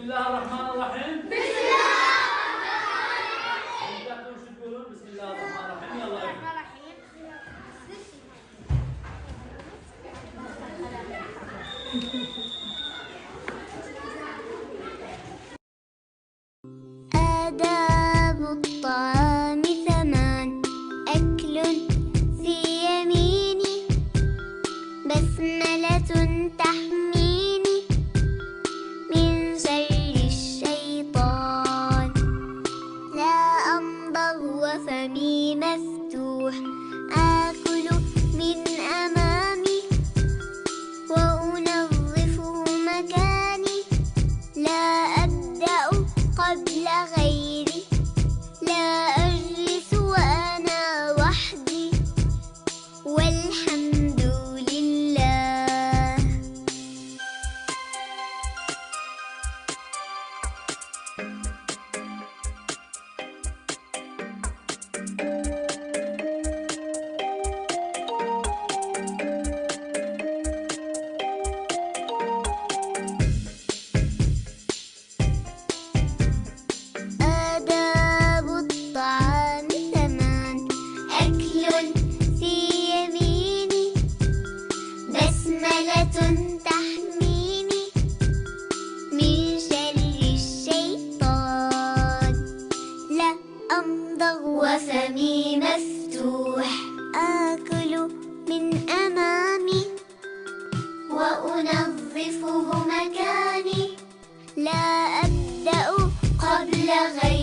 الله الرحمن الرحيم. بسم الله الرحمن الرحيم. انتوا شو تقولون؟ بسم الله الرحمن الرحيم. يلا اقرأ. آداب الطعام 8. أكل في يميني، بسملة تحميني من شر الشيطان. لا أمضغ وفمي مفتوح، آكل من أمامي وأنظفه مكاني. لا أبدأ قبل غيري، لا أجلس وأنا وحدي، والحمد لله. آداب الطعام 8. أكل في يميني، بسملة تحميني من شر الشيطان. لا أمضغ وفمي مفتوح، آكل من أمامي وأنظفه مكاني. لا أبدأ قبل غيري.